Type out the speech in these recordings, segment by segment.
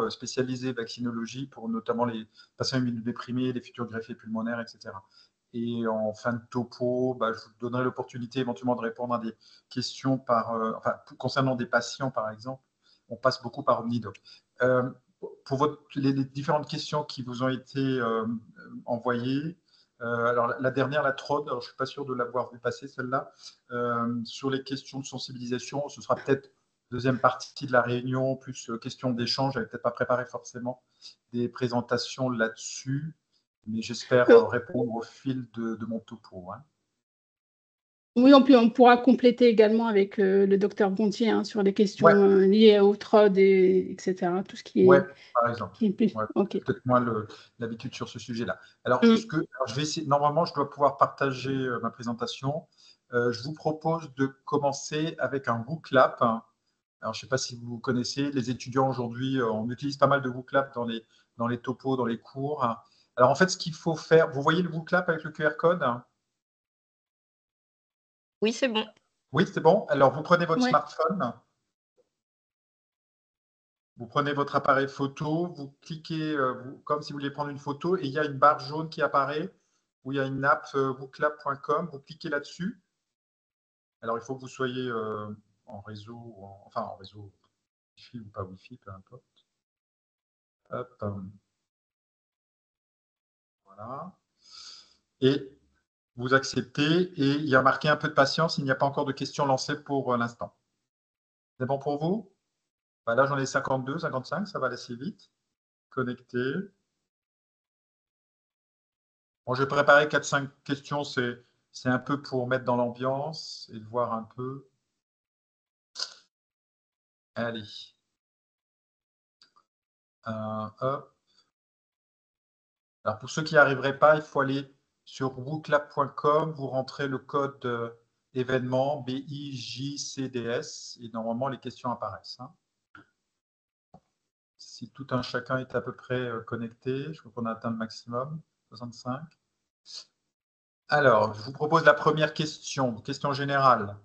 topo spécialisé vaccinologie pour notamment les patients immunodéprimés, les futurs greffés pulmonaires, etc. Et en fin de topo, je vous donnerai l'opportunité éventuellement de répondre à des questions concernant des patients, par exemple. On passe beaucoup par Omnidoc. Pour les différentes questions qui vous ont été envoyées, alors la dernière, la TROD, alors je ne suis pas sûr de l'avoir vu passer celle-là, sur les questions de sensibilisation, ce sera peut-être deuxième partie de la réunion, plus questions d'échange. Je n'avais peut-être pas préparé forcément des présentations là-dessus, mais j'espère répondre au fil de mon topo. Hein. Oui, on pourra compléter également avec le docteur Gontier sur les questions liées au TROD, etc. Tout ce qui est. Oui, par exemple. Okay. Peut-être moins l'habitude sur ce sujet-là. Alors, je vais essayer. Normalement, je dois pouvoir partager ma présentation. Je vous propose de commencer avec un WooClap. Alors, je ne sais pas si vous connaissez, les étudiants aujourd'hui, on utilise pas mal de WooClap dans les topos, dans les cours. Alors, en fait, ce qu'il faut faire, vous voyez le WooClap avec le QR code? Oui, c'est bon. Oui, c'est bon. Alors, vous prenez votre smartphone. Vous prenez votre appareil photo, vous cliquez comme si vous vouliez prendre une photo et il y a une barre jaune qui apparaît où il y a une app wooclap.com. Vous cliquez là-dessus. Alors, il faut que vous soyez en réseau, en réseau Wi-Fi ou pas Wi-Fi, peu importe. Hop. Voilà. Et vous acceptez et il y a marqué un peu de patience. Il n'y a pas encore de questions lancées pour l'instant. C'est bon pour vous? Là, j'en ai 52, 55, ça va aller assez vite. Connecté. Bon, j'ai préparé 4-5 questions, c'est un peu pour mettre dans l'ambiance et de voir un peu. Allez. Hop. Alors, pour ceux qui n'y arriveraient pas, il faut aller sur wooclap.com, vous rentrez le code événement BIJCDS et normalement, les questions apparaissent. Hein. Si tout un chacun est à peu près connecté, je crois qu'on a atteint le maximum, 65. Alors, je vous propose la première question générale.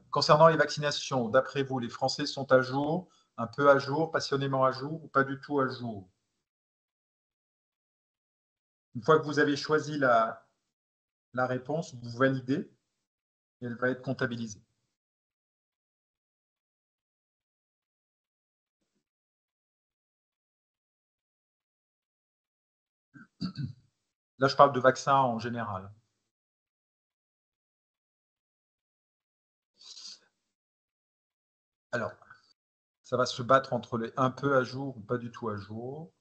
Concernant les vaccinations, d'après vous, les Français sont à jour, un peu à jour, passionnément à jour ou pas du tout à jour? Une fois que vous avez choisi la réponse, vous validez et elle va être comptabilisée. Là, je parle de vaccins en général. Alors, ça va se battre entre les un peu à jour ou pas du tout à jour.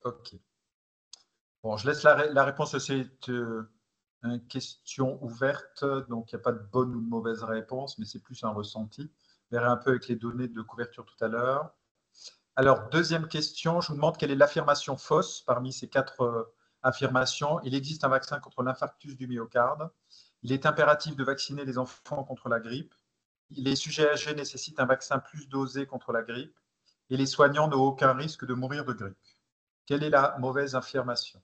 OK. Bon, je laisse la réponse, c'est une question ouverte, donc il n'y a pas de bonne ou de mauvaise réponse, mais c'est plus un ressenti. Vous verrez un peu avec les données de couverture tout à l'heure. Alors, deuxième question, je vous demande quelle est l'affirmation fausse parmi ces 4 affirmations. Il existe un vaccin contre l'infarctus du myocarde. Il est impératif de vacciner les enfants contre la grippe. Les sujets âgés nécessitent un vaccin plus dosé contre la grippe. Et les soignants n'ont aucun risque de mourir de grippe. Quelle est la mauvaise affirmation?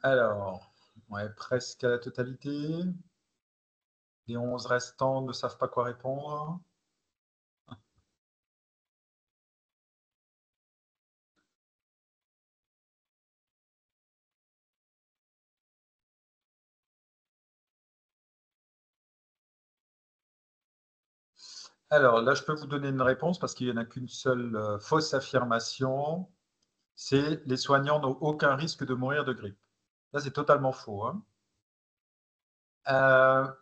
Alors, presque à la totalité. Les 11 restants ne savent pas quoi répondre. Alors là, je peux vous donner une réponse parce qu'il n'y en a qu'une seule fausse affirmation. C'est les soignants n'ont aucun risque de mourir de grippe. Là, c'est totalement faux. Hein.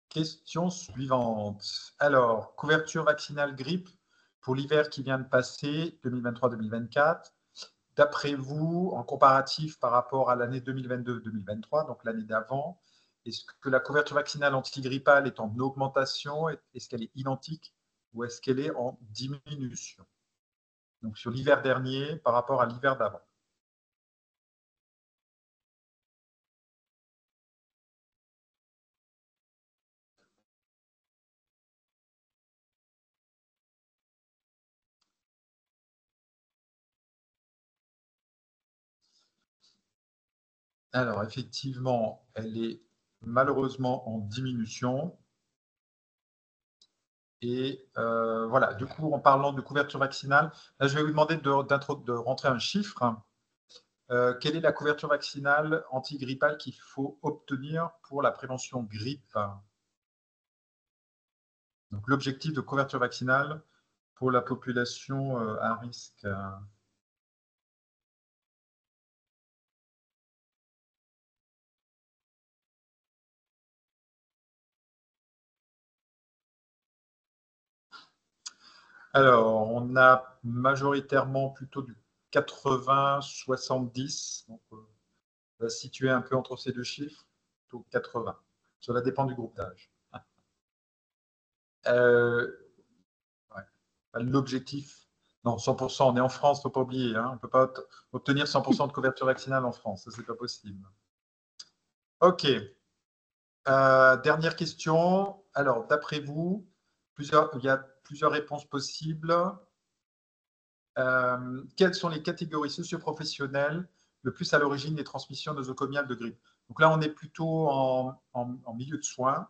Question suivante. Alors, couverture vaccinale grippe. pour l'hiver qui vient de passer, 2023-2024, d'après vous, en comparatif par rapport à l'année 2022-2023, donc l'année d'avant, est-ce que la couverture vaccinale antigrippale est en augmentation? Est-ce qu'elle est identique ou est-ce qu'elle est en diminution? Donc sur l'hiver dernier par rapport à l'hiver d'avant. Alors, effectivement, elle est malheureusement en diminution. Et voilà, du coup, en parlant de couverture vaccinale, là, je vais vous demander de rentrer un chiffre. Quelle est la couverture vaccinale antigrippale qu'il faut obtenir pour la prévention grippe? Donc, l'objectif de couverture vaccinale pour la population à risque. Alors, on a majoritairement plutôt du 80-70. Donc, on va se situer un peu entre ces deux chiffres, plutôt 80. Cela dépend du groupe d'âge. Ouais. L'objectif, non, 100%, on est en France, il ne faut pas oublier. Hein, on ne peut pas obtenir 100% de couverture vaccinale en France, ça, c'est pas possible. OK. Dernière question. Alors, d'après vous, il y a plusieurs réponses possibles. Quelles sont les catégories socioprofessionnelles le plus à l'origine des transmissions nosocomiales de grippe? Donc là, on est plutôt en milieu de soins.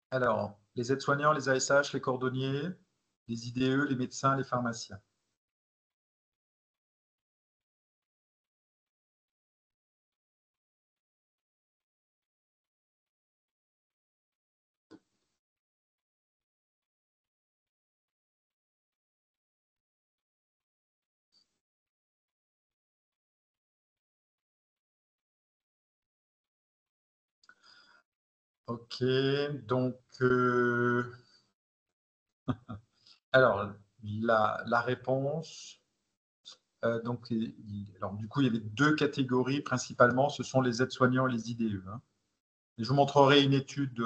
Alors, les aides-soignants, les ASH, les cordonniers, les IDE, les médecins, les pharmaciens. OK, donc alors la réponse, donc, alors, du coup, il y avait deux catégories principalement, ce sont les aides-soignants et les IDE. Hein. Et je vous montrerai une étude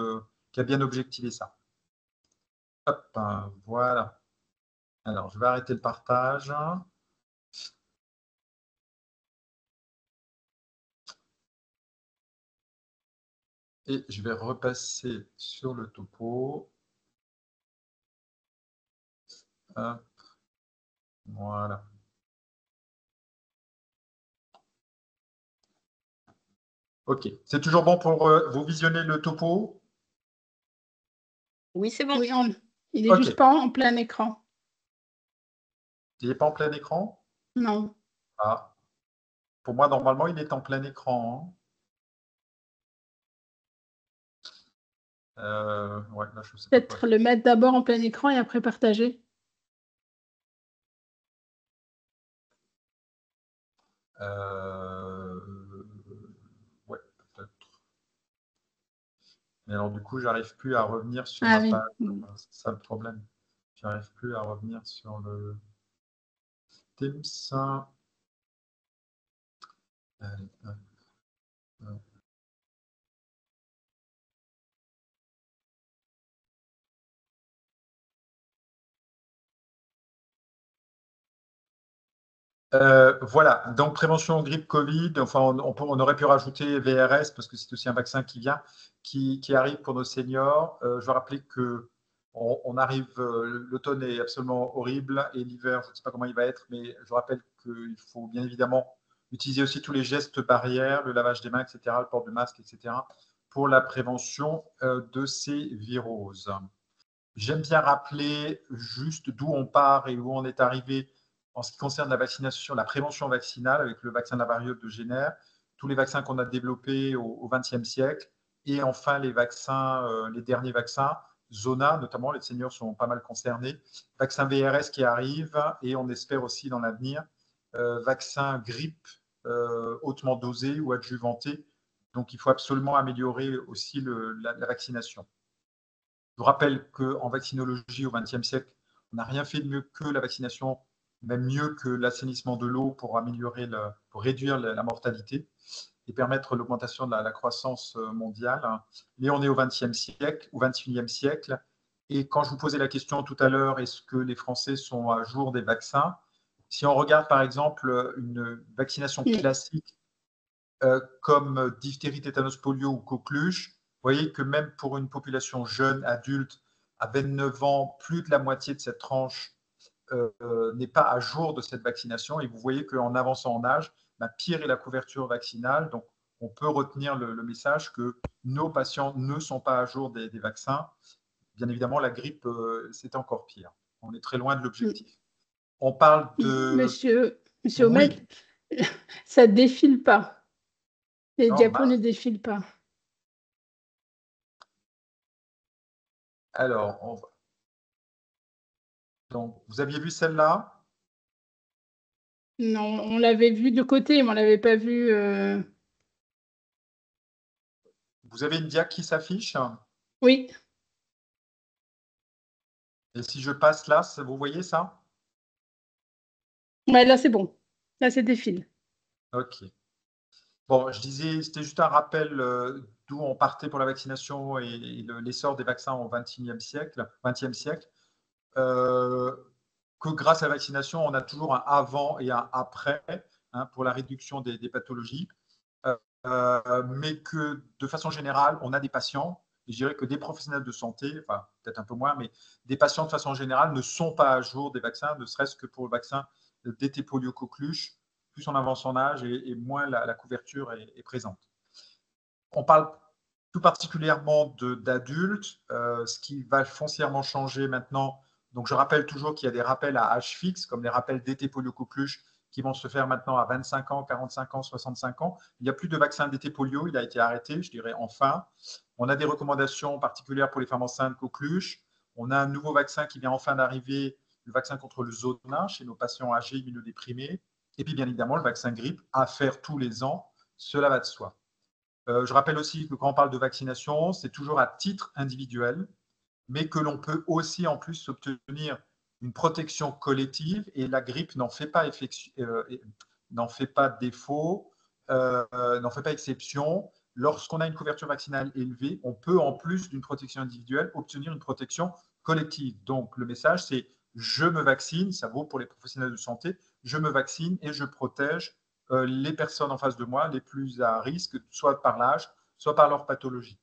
qui a bien objectivé ça. Hop, hein, voilà. Alors, je vais arrêter le partage. Et je vais repasser sur le topo. Hop, voilà. OK. C'est toujours bon pour vous visionner le topo? Oui, c'est bon. Oui, il est juste pas en plein écran. Il n'est pas en plein écran? Non. Ah. Pour moi, normalement, il est en plein écran. Ouais, là, je sais pas Peut-être le mettre d'abord en plein écran et après partager. Ouais, peut-être. Mais alors, du coup, j'arrive plus à revenir sur Ah ma oui. page. C'est ça le problème. J'arrive plus à revenir sur le Teams. Allez, hop, hop. Voilà, donc prévention grippe Covid, enfin on aurait pu rajouter VRS parce que c'est aussi un vaccin qui vient, qui arrive pour nos seniors. Je veux rappeler que on arrive, l'automne est absolument horrible et l'hiver, je ne sais pas comment il va être, mais je rappelle qu'il faut bien évidemment utiliser aussi tous les gestes barrières, le lavage des mains, etc., le port du masque, etc., pour la prévention de ces viroses. J'aime bien rappeler juste d'où on part et où on est arrivé en ce qui concerne la vaccination, la prévention vaccinale avec le vaccin de la variole de Jenner, tous les vaccins qu'on a développés au XXe siècle, et enfin les vaccins, les derniers vaccins, Zona, notamment, les seniors sont pas mal concernés, vaccin VRS qui arrive, et on espère aussi dans l'avenir, vaccin grippe hautement dosé ou adjuvanté. Donc il faut absolument améliorer aussi la vaccination. Je vous rappelle qu'en vaccinologie, au XXe siècle, on n'a rien fait de mieux que la vaccination, même mieux que l'assainissement de l'eau pour pour réduire la mortalité et permettre l'augmentation de la croissance mondiale. Mais on est au XXe siècle, au XXIe siècle. Et quand je vous posais la question tout à l'heure, est-ce que les Français sont à jour des vaccins? Si on regarde par exemple une vaccination classique comme diphtérie, tétanos, polio ou coqueluche, vous voyez que même pour une population jeune, adulte, à 29 ans, plus de la moitié de cette tranche n'est pas à jour de cette vaccination. Et vous voyez qu'en avançant en âge, pire est la couverture vaccinale. Donc, on peut retenir le message que nos patients ne sont pas à jour des vaccins. Bien évidemment, la grippe, c'est encore pire. On est très loin de l'objectif. On parle de… Monsieur Oui. Omed, ça ne défile pas. Les Non, diapos ne défilent pas. Alors, donc, vous aviez vu celle-là? Non, on l'avait vu de côté, mais on ne l'avait pas vu. Vous avez une dia qui s'affiche? Oui. Et si je passe là, vous voyez ça? Ouais, là, c'est bon. Là, c'est défile. OK. Bon, je disais, c'était juste un rappel d'où on partait pour la vaccination et l'essor des vaccins au XXe siècle, que grâce à la vaccination, on a toujours un avant et un après pour la réduction des pathologies, mais que de façon générale, on a des patients, et je dirais que des professionnels de santé, enfin peut-être un peu moins, mais des patients de façon générale ne sont pas à jour des vaccins, ne serait-ce que pour le vaccin DT polio coqueluche. Plus on avance en âge et moins la couverture est présente. On parle tout particulièrement d'adultes, ce qui va foncièrement changer maintenant. Donc, je rappelle toujours qu'il y a des rappels à âge fixe, comme les rappels d'été polio coqueluche, qui vont se faire maintenant à 25 ans, 45 ans, 65 ans. Il n'y a plus de vaccin d'été polio, il a été arrêté, je dirais enfin. On a des recommandations particulières pour les femmes enceintes coqueluche. On a un nouveau vaccin qui vient enfin d'arriver, le vaccin contre le zona chez nos patients âgés immunodéprimés. Et puis, bien évidemment, le vaccin grippe à faire tous les ans, cela va de soi. Je rappelle aussi que quand on parle de vaccination, c'est toujours à titre individuel, mais que l'on peut aussi en plus obtenir une protection collective et la grippe n'en fait pas défaut, n'en fait pas exception. Lorsqu'on a une couverture vaccinale élevée, on peut en plus d'une protection individuelle obtenir une protection collective. Donc le message, c'est je me vaccine, ça vaut pour les professionnels de santé, je me vaccine et je protège les personnes en face de moi les plus à risque, soit par l'âge, soit par leur pathologie.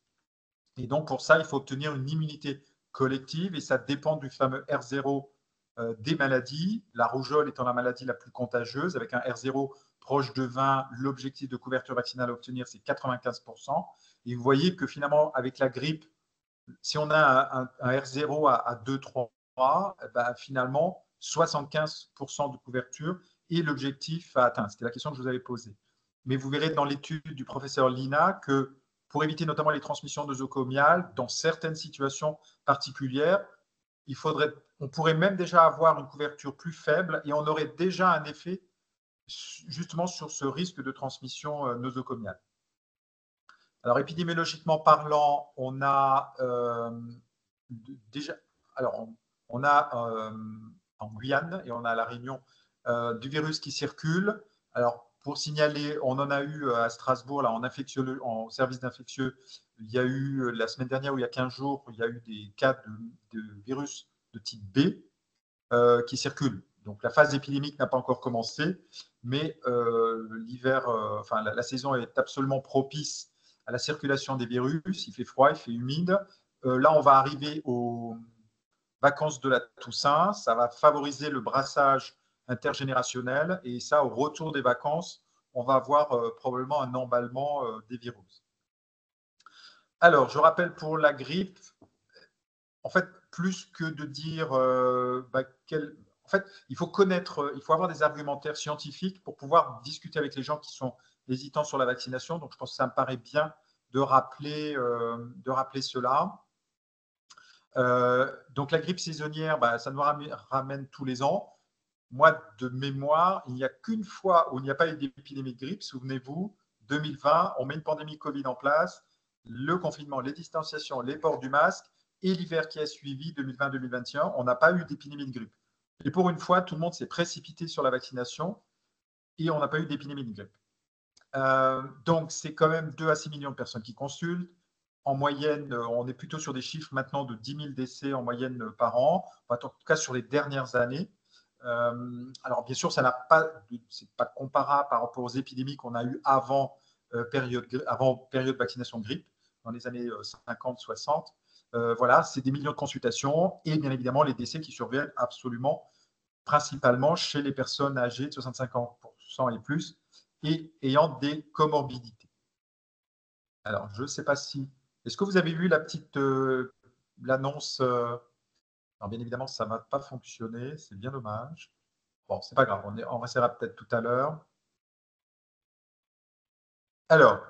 Et donc, pour ça, il faut obtenir une immunité collective et ça dépend du fameux R0 des maladies. La rougeole étant la maladie la plus contagieuse, avec un R0 proche de 20, l'objectif de couverture vaccinale à obtenir, c'est 95%. Et vous voyez que finalement, avec la grippe, si on a un R0 à 2, 3, ben finalement, 75% de couverture et l'objectif à atteindre. C'était la question que je vous avais posée. Mais vous verrez dans l'étude du professeur Lina que pour éviter notamment les transmissions nosocomiales, dans certaines situations particulières, on pourrait même déjà avoir une couverture plus faible et on aurait déjà un effet justement sur ce risque de transmission nosocomiale. Alors, épidémiologiquement parlant, on a déjà, alors on a en Guyane et on a à La Réunion du virus qui circule. Alors, pour signaler, on en a eu à Strasbourg, là, en service d'infectieux, il y a eu la semaine dernière ou il y a 15 jours, il y a eu des cas de virus de type B qui circulent. Donc, la phase épidémique n'a pas encore commencé, mais l'hiver, enfin, la saison est absolument propice à la circulation des virus. Il fait froid, il fait humide. Là, on va arriver aux vacances de la Toussaint. Ça va favoriser le brassage intergénérationnel. Et ça, au retour des vacances, on va avoir probablement un emballement des virus. Alors, je rappelle pour la grippe, en fait, plus que de dire en fait, il faut avoir des argumentaires scientifiques pour pouvoir discuter avec les gens qui sont hésitants sur la vaccination. Donc, je pense que ça me paraît bien de rappeler cela. Donc, la grippe saisonnière, ça nous ramène tous les ans. Moi, de mémoire, il n'y a qu'une fois où il n'y a pas eu d'épidémie de grippe, souvenez-vous, 2020, on met une pandémie Covid en place, le confinement, les distanciations, les ports du masque, et l'hiver qui a suivi, 2020-2021, on n'a pas eu d'épidémie de grippe. Et pour une fois, tout le monde s'est précipité sur la vaccination et on n'a pas eu d'épidémie de grippe. Donc, c'est quand même 2 à 6 millions de personnes qui consultent. En moyenne, on est plutôt sur des chiffres maintenant de 10 000 décès en moyenne par an, en tout cas sur les dernières années. Alors, bien sûr, c'est pas comparable par rapport aux épidémies qu'on a eues avant période vaccination de grippe, dans les années 50-60. Voilà, c'est des millions de consultations et bien évidemment les décès qui surviennent absolument principalement chez les personnes âgées de 65 ans et plus et ayant des comorbidités. Alors, je ne sais pas si… Est-ce que vous avez vu l'annonce Alors, bien évidemment, ça ne va pas fonctionner. C'est bien dommage. Bon, c'est pas grave. On restera peut-être tout à l'heure. Alors,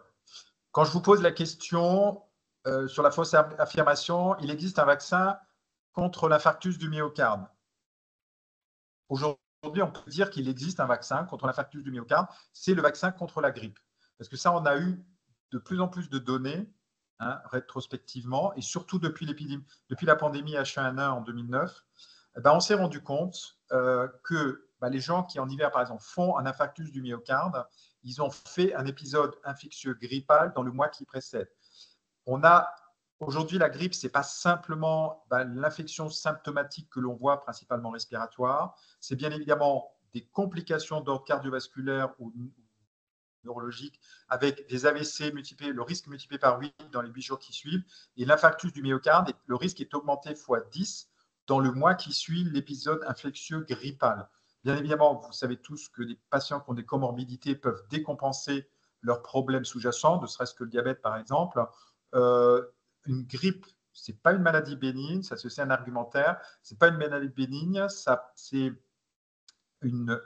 quand je vous pose la question sur la fausse affirmation, il existe un vaccin contre l'infarctus du myocarde. Aujourd'hui, on peut dire qu'il existe un vaccin contre l'infarctus du myocarde. C'est le vaccin contre la grippe. Parce que ça, on a eu de plus en plus de données rétrospectivement, et surtout depuis la pandémie H1N1 en 2009, on s'est rendu compte que les gens qui en hiver, par exemple, font un infarctus du myocarde, ils ont fait un épisode infectieux grippal dans le mois qui précède. Aujourd'hui, la grippe, ce n'est pas simplement l'infection symptomatique que l'on voit, principalement respiratoire, c'est bien évidemment des complications d'ordre cardiovasculaire ou neurologique, avec des AVC multipliés, le risque multiplié par 8 dans les 8 jours qui suivent, et l'infarctus du myocarde, le risque est augmenté fois 10 dans le mois qui suit l'épisode infectieux grippal. Bien évidemment, vous savez tous que les patients qui ont des comorbidités peuvent décompenser leurs problèmes sous-jacents, ne serait-ce que le diabète par exemple. Une grippe, ce n'est pas une maladie bénigne, ça c'est un argumentaire, ce n'est pas une maladie bénigne, c'est une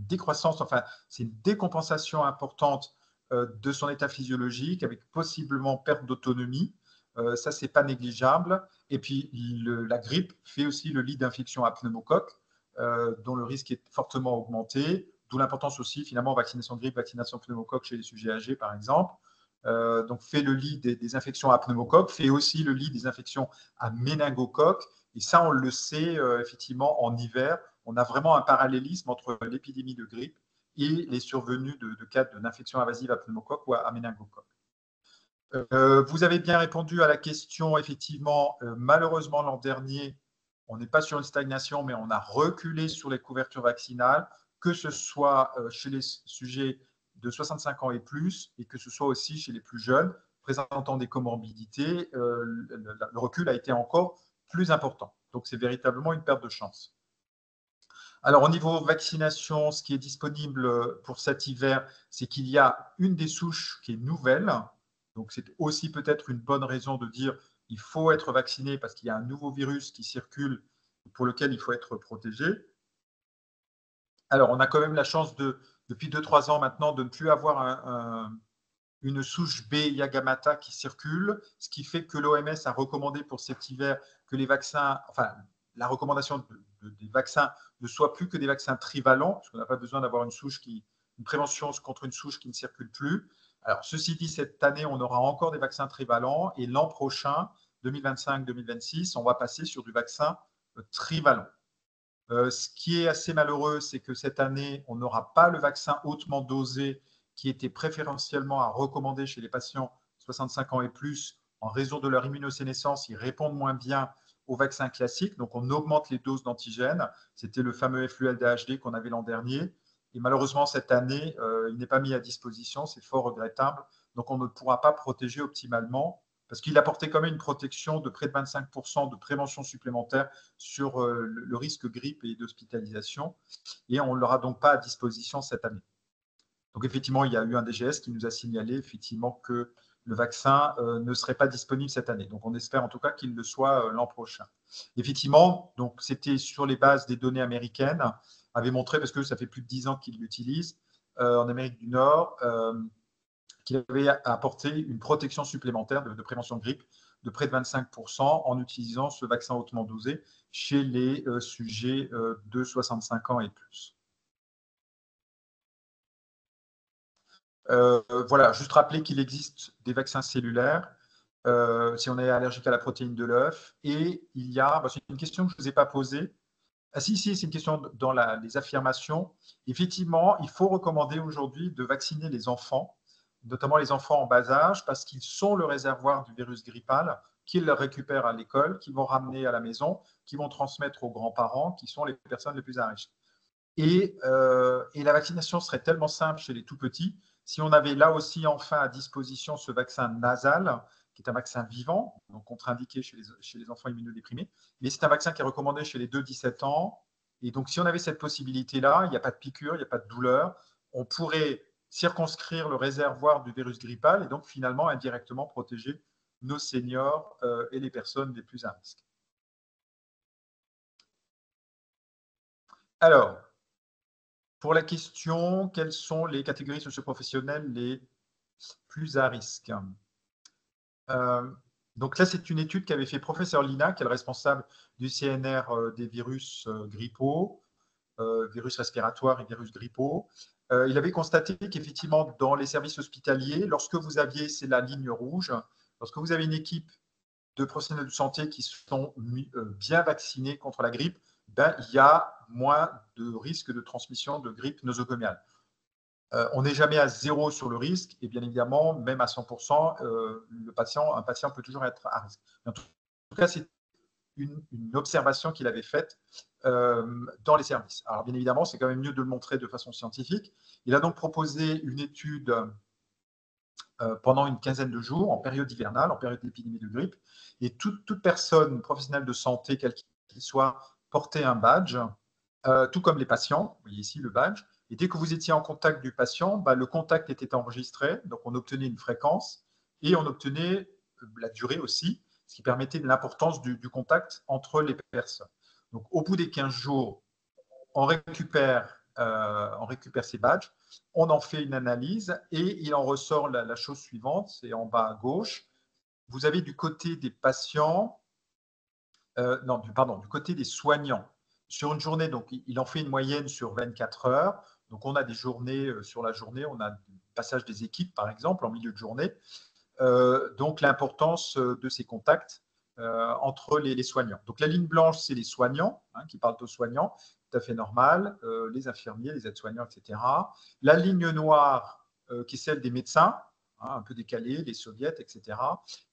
décroissance, enfin, c'est une décompensation importante de son état physiologique avec possiblement perte d'autonomie. Ça, c'est pas négligeable. Et puis, la grippe fait aussi le lit d'infection à pneumocoque, dont le risque est fortement augmenté, d'où l'importance aussi, finalement, vaccination de grippe, vaccination pneumocoque chez les sujets âgés, par exemple. Donc, fait le lit des infections à pneumocoque, fait aussi le lit des infections à méningocoque. Et ça, on le sait effectivement en hiver. On a vraiment un parallélisme entre l'épidémie de grippe et les survenues de cas d'infection invasive à pneumocoque ou à méningocoque. Vous avez bien répondu à la question, effectivement, malheureusement l'an dernier, on n'est pas sur une stagnation, mais on a reculé sur les couvertures vaccinales, que ce soit chez les sujets de 65 ans et plus, et que ce soit aussi chez les plus jeunes, présentant des comorbidités, le recul a été encore plus important. Donc c'est véritablement une perte de chance. Alors, au niveau vaccination, ce qui est disponible pour cet hiver, c'est qu'il y a une des souches qui est nouvelle. Donc, c'est aussi peut-être une bonne raison de dire qu'il faut être vacciné parce qu'il y a un nouveau virus qui circule pour lequel il faut être protégé. Alors, on a quand même la chance, depuis 2-3 ans maintenant, de ne plus avoir une souche B Yagamata qui circule, ce qui fait que l'OMS a recommandé pour cet hiver que les vaccins, enfin, la recommandation des vaccins ne soit plus que des vaccins trivalents, parce qu'on n'a pas besoin d'avoir une prévention contre une souche qui ne circule plus. Alors, ceci dit, cette année, on aura encore des vaccins trivalents, et l'an prochain, 2025-2026, on va passer sur du vaccin trivalent. Ce qui est assez malheureux, c'est que cette année, on n'aura pas le vaccin hautement dosé qui était préférentiellement à recommander chez les patients 65 ans et plus en raison de leur immunosénescence. Ils répondent moins bien aux vaccins classiques, donc on augmente les doses d'antigènes. C'était le fameux FLULDHD qu'on avait l'an dernier. Et malheureusement, cette année, il n'est pas mis à disposition. C'est fort regrettable. Donc, on ne pourra pas protéger optimalement parce qu'il apportait quand même une protection de près de 25% de prévention supplémentaire sur le risque grippe et d'hospitalisation. Et on ne l'aura donc pas à disposition cette année. Donc, effectivement, il y a eu un DGS qui nous a signalé effectivement que le vaccin ne serait pas disponible cette année. Donc, on espère en tout cas qu'il le soit l'an prochain. Effectivement, donc c'était sur les bases des données américaines, avait montré, parce que ça fait plus de 10 ans qu'ils l'utilisent en Amérique du Nord, qu'il avait apporté une protection supplémentaire de prévention de grippe de près de 25% en utilisant ce vaccin hautement dosé chez les sujets de 65 ans et plus. Voilà, juste rappeler qu'il existe des vaccins cellulaires si on est allergique à la protéine de l'œuf. Et il y a, c'est une question que je ne vous ai pas posée. Ah si, c'est une question dans les affirmations. Effectivement, il faut recommander aujourd'hui de vacciner les enfants, notamment les enfants en bas âge, parce qu'ils sont le réservoir du virus grippal, qu'ils récupèrent à l'école, qu'ils vont ramener à la maison, qu'ils vont transmettre aux grands-parents, qui sont les personnes les plus à risque. Et la vaccination serait tellement simple chez les tout-petits, si on avait là aussi enfin à disposition ce vaccin nasal, qui est un vaccin vivant, donc contre-indiqué chez les enfants immunodéprimés, mais c'est un vaccin qui est recommandé chez les 2-17 ans. Et donc, si on avait cette possibilité-là, il n'y a pas de piqûre, il n'y a pas de douleur, on pourrait circonscrire le réservoir du virus grippal et donc finalement indirectement protéger nos seniors et les personnes les plus à risque. Alors, pour la question, quelles sont les catégories socioprofessionnelles les plus à risque? Donc là, c'est une étude qu'avait fait professeur Lina, qui est le responsable du CNR des virus grippaux, virus respiratoires et virus grippaux. Il avait constaté qu'effectivement, dans les services hospitaliers, lorsque vous aviez, c'est la ligne rouge, lorsque vous avez une équipe de professionnels de santé qui sont bien vaccinés contre la grippe, ben, il y a moins de risque de transmission de grippe nosocomiale. On n'est jamais à zéro sur le risque, et bien évidemment, même à 100%, un patient peut toujours être à risque. En tout cas, c'est une observation qu'il avait faite dans les services. Alors, bien évidemment, c'est quand même mieux de le montrer de façon scientifique. Il a donc proposé une étude pendant une quinzaine de jours, en période hivernale, en période d'épidémie de grippe, et toute personne professionnelle de santé, quel qu'il soit, portait un badge, tout comme les patients. Vous voyez ici le badge. Et dès que vous étiez en contact du patient, bah, le contact était enregistré, donc on obtenait une fréquence et on obtenait la durée aussi, ce qui permettait de l'importance du contact entre les personnes. Donc au bout des 15 jours, on récupère ces badges, on en fait une analyse et il en ressort la chose suivante, c'est en bas à gauche. Vous avez du côté des patients, du côté des soignants. Sur une journée, donc il en fait une moyenne sur 24 heures. Donc on a des journées, sur la journée, on a le passage des équipes, par exemple, en milieu de journée. Donc l'importance de ces contacts entre les soignants. Donc la ligne blanche, c'est les soignants, qui parlent aux soignants, tout à fait normal, les infirmiers, les aides-soignants, etc. La ligne noire, qui est celle des médecins, un peu décalée, les soviets, etc.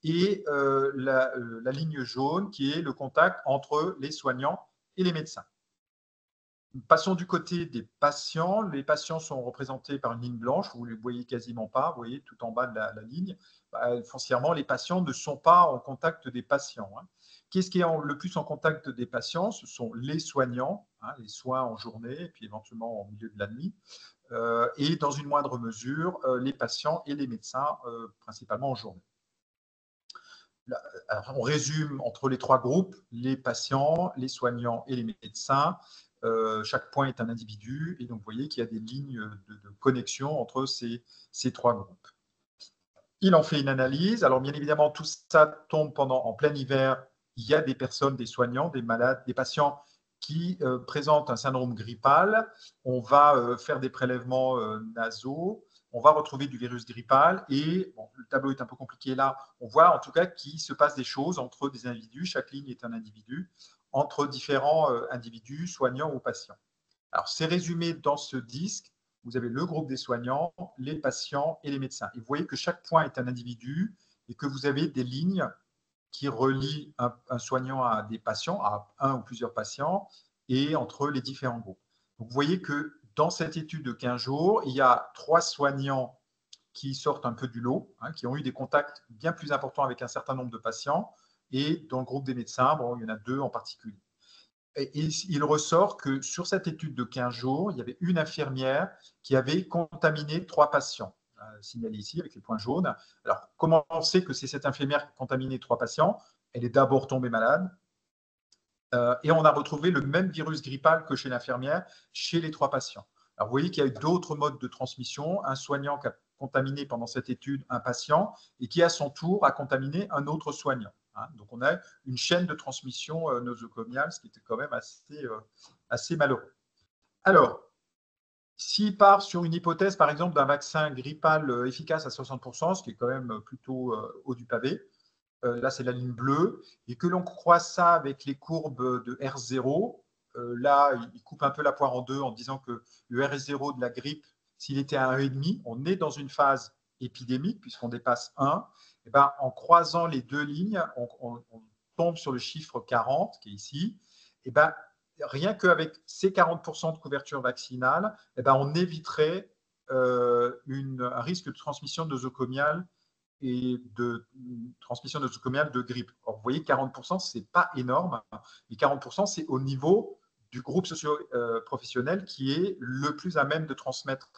Et la ligne jaune, qui est le contact entre les soignants et les médecins. Passons du côté des patients. Les patients sont représentés par une ligne blanche. Vous ne les voyez quasiment pas. Vous voyez tout en bas de la ligne. Foncièrement, les patients ne sont pas en contact des patients. Qu'est-ce qui est le plus en contact des patients? Ce sont les soignants, les soins en journée et puis éventuellement en milieu de la nuit. Et dans une moindre mesure, les patients et les médecins, principalement en journée. Alors, on résume entre les trois groupes, les patients, les soignants et les médecins. Chaque point est un individu et donc vous voyez qu'il y a des lignes de connexion entre ces trois groupes. Il en fait une analyse. Alors bien évidemment, tout ça tombe en plein hiver. Il y a des personnes, des soignants, des malades, des patients qui présentent un syndrome grippal. On va faire des prélèvements nasaux. On va retrouver du virus grippal et bon, le tableau est un peu compliqué là. On voit en tout cas qu'il se passe des choses entre des individus. Chaque ligne est un individu entre différents individus, soignants ou patients. Alors, c'est résumé dans ce disque. Vous avez le groupe des soignants, les patients et les médecins. Et vous voyez que chaque point est un individu et que vous avez des lignes qui relient un soignant à des patients, à un ou plusieurs patients, et entre les différents groupes. Donc, vous voyez que dans cette étude de 15 jours, il y a 3 soignants qui sortent un peu du lot, qui ont eu des contacts bien plus importants avec un certain nombre de patients. Et dans le groupe des médecins, bon, il y en a 2 en particulier. Et il ressort que sur cette étude de 15 jours, il y avait une infirmière qui avait contaminé 3 patients, signalé ici avec les points jaunes. Alors, comment on sait que c'est cette infirmière qui a contaminé 3 patients? Elle est d'abord tombée malade. Et on a retrouvé le même virus grippal que chez l'infirmière, chez les 3 patients. Alors, vous voyez qu'il y a eu d'autres modes de transmission. Un soignant qui a contaminé pendant cette étude un patient et qui, à son tour, a contaminé un autre soignant. Donc, on a une chaîne de transmission nosocomiale, ce qui était quand même assez malheureux. Alors, s'il part sur une hypothèse, par exemple, d'un vaccin grippal efficace à 60%, ce qui est quand même plutôt haut du pavé, là c'est la ligne bleue, et que l'on croise ça avec les courbes de R0, là il coupe un peu la poire en deux en disant que le R0 de la grippe, s'il était à 1,5, on est dans une phase épidémique puisqu'on dépasse 1. Et ben, en croisant les deux lignes, on tombe sur le chiffre 40 qui est ici. Et ben, rien qu'avec ces 40% de couverture vaccinale, et ben, on éviterait un risque de transmission nosocomiale et de transmission nosocomiale de grippe. Or, vous voyez, 40%, ce n'est pas énorme. Mais 40%, c'est au niveau du groupe socio-professionnel qui est le plus à même de transmettre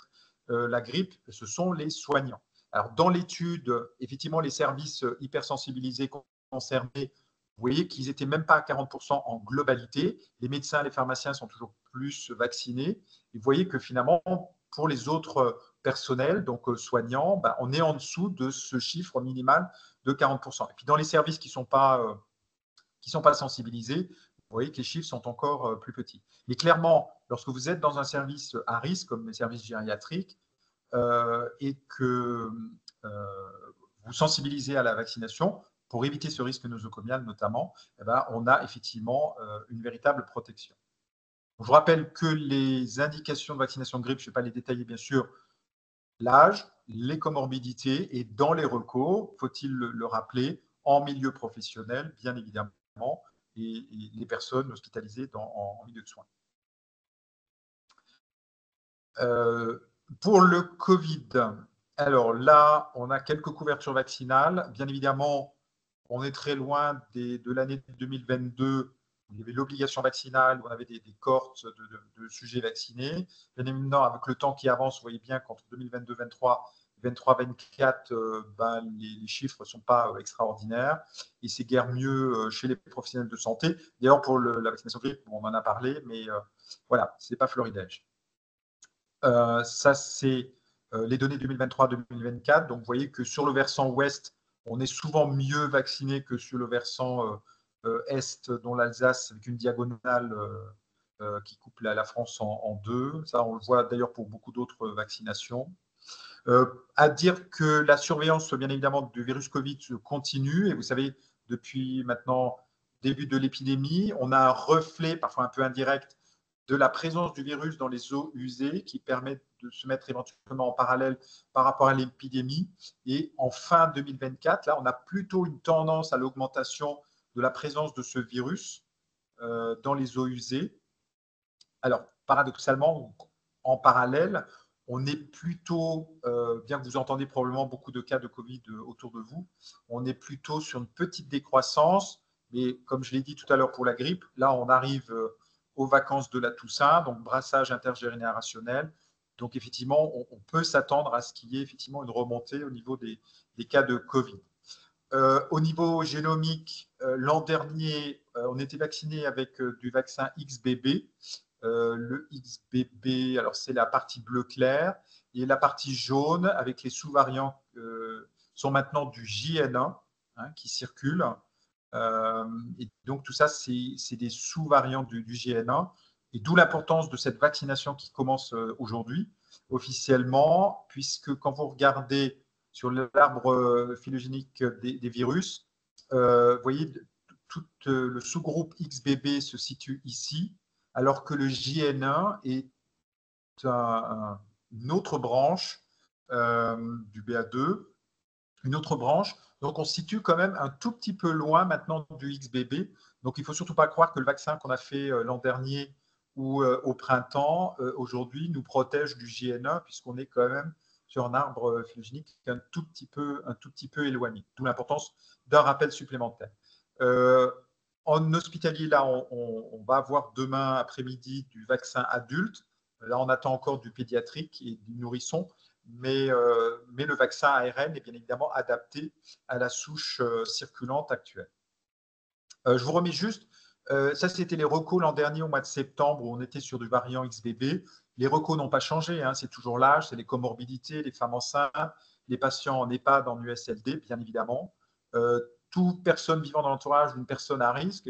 la grippe, ce sont les soignants. Alors, dans l'étude, effectivement, les services hypersensibilisés concernés, vous voyez qu'ils n'étaient même pas à 40% en globalité. Les médecins, les pharmaciens sont toujours plus vaccinés. Et vous voyez que finalement, pour les autres personnels, donc soignants, ben, on est en dessous de ce chiffre minimal de 40%. Et puis dans les services qui ne sont pas sensibilisés, vous voyez que les chiffres sont encore plus petits. Mais clairement, lorsque vous êtes dans un service à risque, comme les services gériatriques, et que vous sensibilisez à la vaccination, pour éviter ce risque nosocomial notamment, eh ben, on a effectivement une véritable protection. Je vous rappelle que les indications de vaccination de grippe, je ne vais pas les détailler bien sûr, l'âge, les comorbidités et dans les recos, faut-il le rappeler, en milieu professionnel, bien évidemment, et les personnes hospitalisées en milieu de soins. Pour le Covid, alors là, on a quelques couvertures vaccinales. Bien évidemment, on est très loin de l'année 2022 où il y avait l'obligation vaccinale, où on avait des cohortes de sujets vaccinés. Bien évidemment, avec le temps qui avance, vous voyez bien qu'entre 2022-23, 23-24, ben, les chiffres ne sont pas extraordinaires et c'est guère mieux chez les professionnels de santé. D'ailleurs, pour la vaccination grippe, on en a parlé, mais voilà, ce n'est pas florilège. Ça, c'est les données 2023-2024. Donc, vous voyez que sur le versant ouest, on est souvent mieux vacciné que sur le versant est, dont l'Alsace, avec une diagonale qui coupe la France en deux. Ça, on le voit d'ailleurs pour beaucoup d'autres vaccinations. À dire que la surveillance, bien évidemment, du virus Covid continue. Et vous savez, depuis maintenant début de l'épidémie, on a un reflet, parfois un peu indirect, de la présence du virus dans les eaux usées qui permet de se mettre éventuellement en parallèle par rapport à l'épidémie. Et en fin 2024, là, on a plutôt une tendance à l'augmentation de la présence de ce virus dans les eaux usées. Alors, paradoxalement, en parallèle, on est plutôt, bien que vous entendez probablement beaucoup de cas de Covid autour de vous, on est plutôt sur une petite décroissance. Mais comme je l'ai dit tout à l'heure pour la grippe, là, on arrive aux vacances de la Toussaint, donc brassage intergénérationnel. Donc, effectivement, on peut s'attendre à ce qu'il y ait effectivement une remontée au niveau des cas de Covid. Au niveau génomique, l'an dernier, on était vacciné avec du vaccin XBB. Le XBB, alors c'est la partie bleu clair, et la partie jaune avec les sous-variants sont maintenant du JN1 qui circulent. Et donc tout ça, c'est des sous-variants du JN1, et d'où l'importance de cette vaccination qui commence aujourd'hui officiellement, puisque quand vous regardez sur l'arbre phylogénique des virus, vous voyez, tout le sous-groupe XBB se situe ici, alors que le JN1 est une autre branche du BA2, une autre branche. Donc, on se situe quand même un tout petit peu loin maintenant du XBB. Donc, il ne faut surtout pas croire que le vaccin qu'on a fait l'an dernier ou au printemps, aujourd'hui, nous protège du JN1, puisqu'on est quand même sur un arbre phylogénique un tout petit peu éloigné. D'où l'importance d'un rappel supplémentaire. En hospitalier, là, on va avoir demain après-midi du vaccin adulte. Là, on attend encore du pédiatrique et du nourrisson, mais le vaccin ARN est bien évidemment adapté à la souche circulante actuelle. Je vous remets juste, ça c'était les recos l'an dernier au mois de septembre où on était sur du variant XBB. Les recos n'ont pas changé, c'est toujours l'âge, c'est les comorbidités, les femmes enceintes, les patients en EHPAD, en USLD, bien évidemment. Toute personne vivant dans l'entourage d'une personne à risque,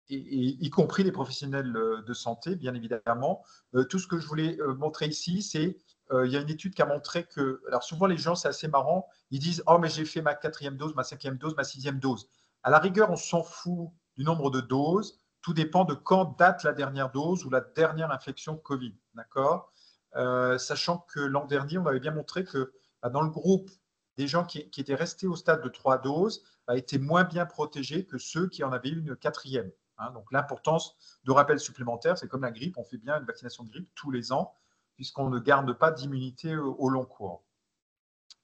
y compris les professionnels de santé, bien évidemment. Tout ce que je voulais montrer ici, c'est il y a une étude qui a montré que, alors souvent les gens, c'est assez marrant, ils disent « Oh, mais j'ai fait ma 4e dose, ma 5e dose, ma 6e dose ». À la rigueur, on s'en fout du nombre de doses, tout dépend de quand date la dernière dose ou la dernière infection Covid, d'accord, sachant que l'an dernier, on avait bien montré que dans le groupe des gens qui étaient restés au stade de 3 doses étaient moins bien protégés que ceux qui en avaient eu une 4e. Hein. Donc l'importance de rappel supplémentaire, c'est comme la grippe, on fait bien une vaccination de grippe tous les ans, puisqu'on ne garde pas d'immunité au long cours.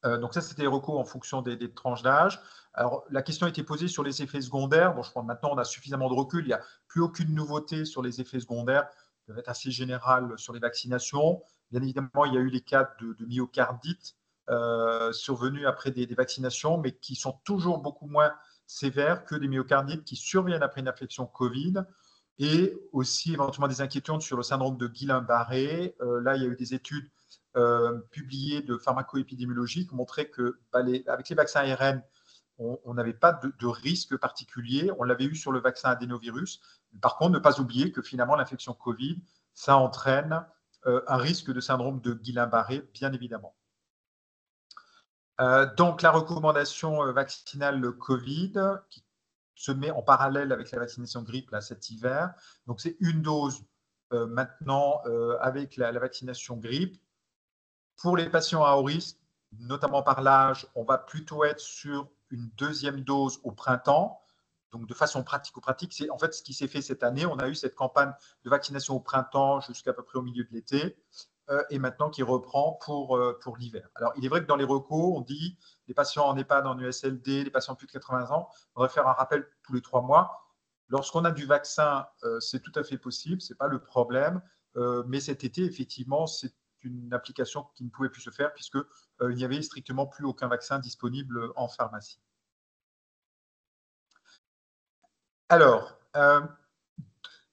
Donc ça, c'était les recours en fonction des tranches d'âge. Alors, la question a été posée sur les effets secondaires. Bon, je crois que maintenant, on a suffisamment de recul. Il n'y a plus aucune nouveauté sur les effets secondaires. Ça va être assez général sur les vaccinations. Bien évidemment, il y a eu les cas de myocardite survenus après des vaccinations, mais qui sont toujours beaucoup moins sévères que des myocardites qui surviennent après une infection Covid. Et aussi, éventuellement, des inquiétudes sur le syndrome de Guillain-Barré. Là, il y a eu des études publiées de pharmacoépidémiologie qui montraient que avec les vaccins ARN, on n'avait pas de risque particulier. On l'avait eu sur le vaccin adénovirus. Par contre, ne pas oublier que finalement, l'infection Covid, ça entraîne un risque de syndrome de Guillain-Barré, bien évidemment. Donc, la recommandation vaccinale Covid, qui se met en parallèle avec la vaccination grippe là, cet hiver. Donc, c'est une dose maintenant avec la vaccination grippe. Pour les patients à haut risque, notamment par l'âge, on va plutôt être sur une 2e dose au printemps. Donc, de façon pratico-pratique, c'est en fait ce qui s'est fait cette année. On a eu cette campagne de vaccination au printemps jusqu'à peu près au milieu de l'été et maintenant qui reprend pour l'hiver. Alors, il est vrai que dans les recos, on dit les patients en EHPAD, en USLD, les patients plus de 80 ans, on devrait faire un rappel tous les 3 mois. Lorsqu'on a du vaccin, c'est tout à fait possible, ce n'est pas le problème. Mais cet été, effectivement, c'est une application qui ne pouvait plus se faire puisqu'il n'y avait strictement plus aucun vaccin disponible en pharmacie. Alors,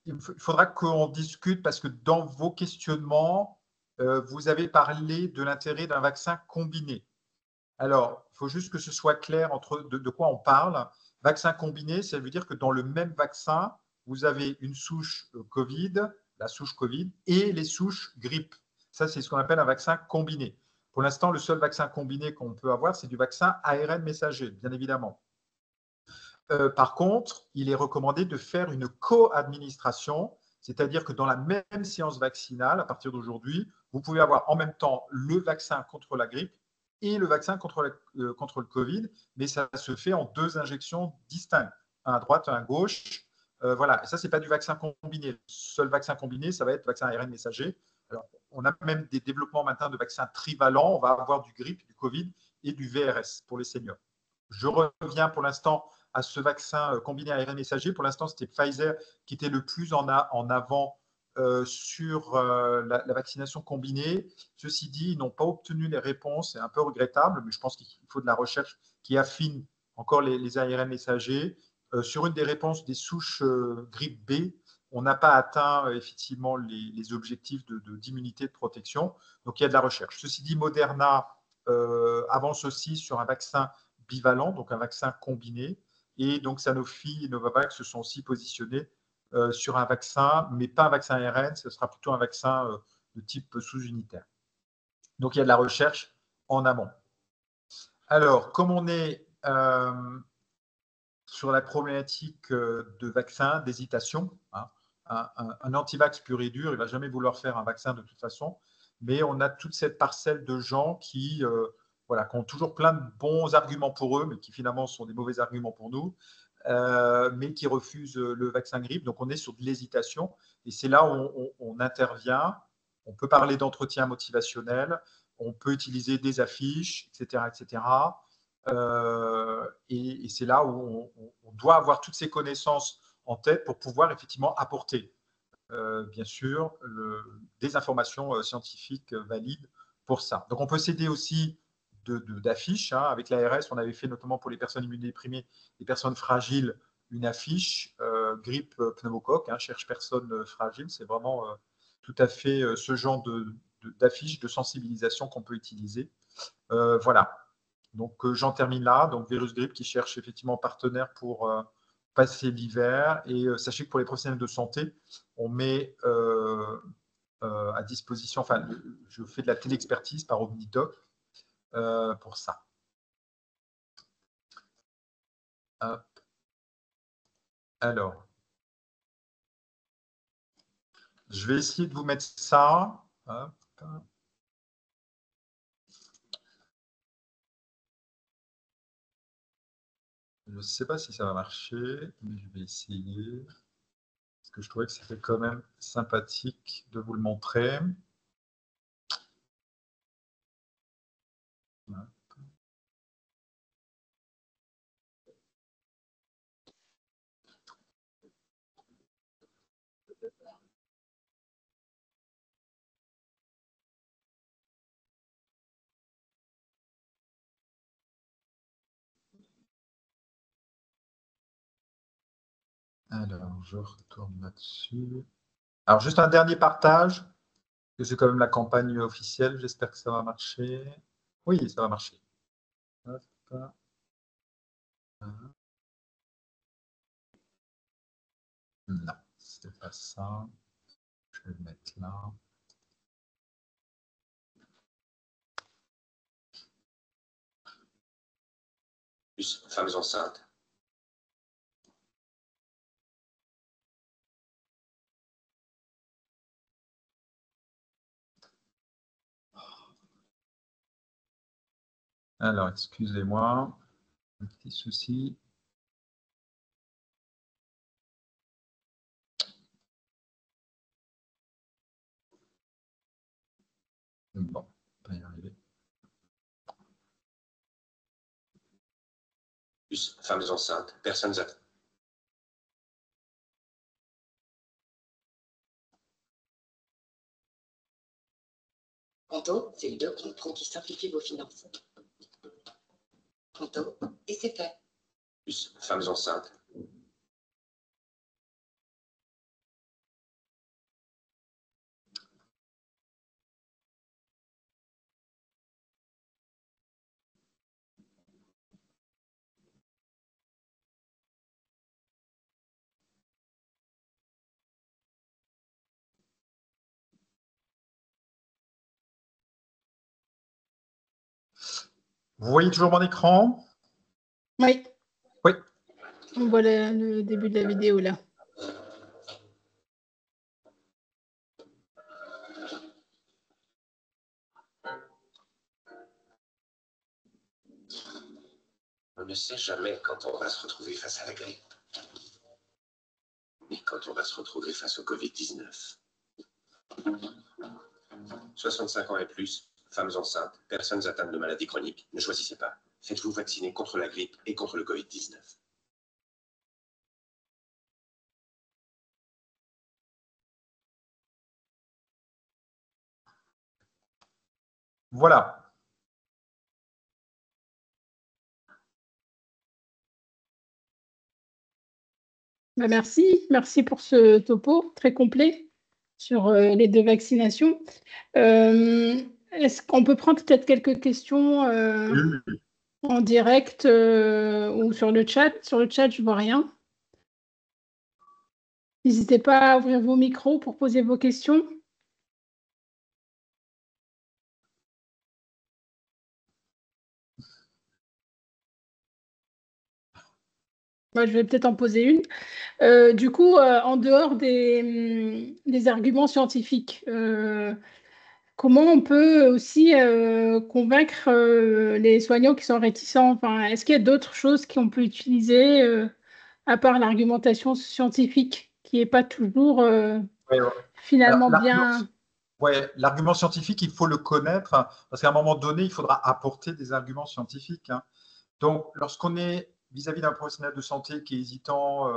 il faudra qu'on discute parce que dans vos questionnements, vous avez parlé de l'intérêt d'un vaccin combiné. Alors, il faut juste que ce soit clair entre de quoi on parle. Vaccin combiné, ça veut dire que dans le même vaccin, vous avez une souche Covid, la souche Covid, et les souches grippe. Ça, c'est ce qu'on appelle un vaccin combiné. Pour l'instant, le seul vaccin combiné qu'on peut avoir, c'est du vaccin ARN messager, bien évidemment. Par contre, il est recommandé de faire une co-administration, c'est-à-dire que dans la même séance vaccinale, à partir d'aujourd'hui, vous pouvez avoir en même temps le vaccin contre la grippe et le vaccin contre le Covid, mais ça se fait en 2 injections distinctes, un à droite, un à gauche. Voilà, et ça, ce n'est pas du vaccin combiné. Le seul vaccin combiné, ça va être le vaccin ARN messager. Alors, on a même des développements maintenant de vaccins trivalents. On va avoir du grippe, du Covid et du VRS pour les seniors. Je reviens pour l'instant à ce vaccin combiné ARN messager. Pour l'instant, c'était Pfizer qui était le plus en avant sur la vaccination combinée. Ceci dit, ils n'ont pas obtenu les réponses. C'est un peu regrettable, mais je pense qu'il faut de la recherche qui affine encore les ARN messagers. Sur une des réponses des souches grippe B, on n'a pas atteint effectivement les objectifs d'immunité de protection. Donc, il y a de la recherche. Ceci dit, Moderna avance aussi sur un vaccin bivalent, donc un vaccin combiné. Et donc, Sanofi et Novavax se sont aussi positionnés sur un vaccin, mais pas un vaccin ARN, ce sera plutôt un vaccin de type sous-unitaire. Donc, il y a de la recherche en amont. Alors, comme on est sur la problématique de vaccin, d'hésitation, hein, un anti-vax pur et dur, il ne va jamais vouloir faire un vaccin de toute façon, mais on a toute cette parcelle de gens qui ont toujours plein de bons arguments pour eux, mais qui finalement sont des mauvais arguments pour nous, mais qui refusent le vaccin grippe. Donc, on est sur de l'hésitation. Et c'est là où on intervient. On peut parler d'entretien motivationnel, on peut utiliser des affiches, etc. etc. Et c'est là où on doit avoir toutes ces connaissances en tête pour pouvoir effectivement apporter, bien sûr, des informations scientifiques valides pour ça. Donc, on peut s'aider aussi d'affiches. Hein. Avec l'ARS, on avait fait notamment pour les personnes immunodéprimées, les personnes fragiles, une affiche grippe pneumocoque, hein, cherche personne fragile. C'est vraiment tout à fait ce genre d'affiche de sensibilisation qu'on peut utiliser. Voilà. Donc, j'en termine là. Donc, Virus Grippe qui cherche effectivement partenaire pour passer l'hiver. Et sachez que pour les professionnels de santé, on met à disposition. Enfin, je fais de la téléexpertise par OmniDoc pour ça. Hop. Alors, je vais essayer de vous mettre ça. Hop. Je ne sais pas si ça va marcher, mais je vais essayer. Parce que je trouvais que c'était quand même sympathique de vous le montrer. Alors, je retourne là-dessus. Alors, juste un dernier partage, parce que c'est quand même la campagne officielle. J'espère que ça va marcher. Oui, ça va marcher. Hop. Non, c'est pas ça. Je vais le mettre là. Plus femmes enceintes. Alors, excusez-moi, un petit souci. Bon, on va y arriver. Plus femmes enceintes, personnes atteintes. Pronto, c'est Ludo qui simplifie vos finances. Pronto, et c'est fait. Plus femmes enceintes. Vous voyez toujours mon écran? Oui. Oui. On voit le début de la vidéo là. On ne sait jamais quand on va se retrouver face à la grippe. Et quand on va se retrouver face au Covid-19. 65 ans et plus, femmes enceintes, personnes atteintes de maladies chroniques, ne choisissez pas. Faites-vous vacciner contre la grippe et contre le Covid-19. Voilà. Bah, merci pour ce topo très complet sur les 2 vaccinations. Est-ce qu'on peut prendre peut-être quelques questions en direct ou sur le chat? Sur le chat, je ne vois rien. N'hésitez pas à ouvrir vos micros pour poser vos questions. Moi, je vais peut-être en poser une. Du coup, en dehors des arguments scientifiques, comment on peut aussi convaincre les soignants qui sont réticents? Enfin, est-ce qu'il y a d'autres choses qu'on peut utiliser à part l'argumentation scientifique qui n'est pas toujours Ouais. finalement Alors, bien… ouais, l'argument scientifique, il faut le connaître, hein, parce qu'à un moment donné, il faudra apporter des arguments scientifiques. Hein. Donc, lorsqu'on est vis-à-vis d'un professionnel de santé qui est hésitant,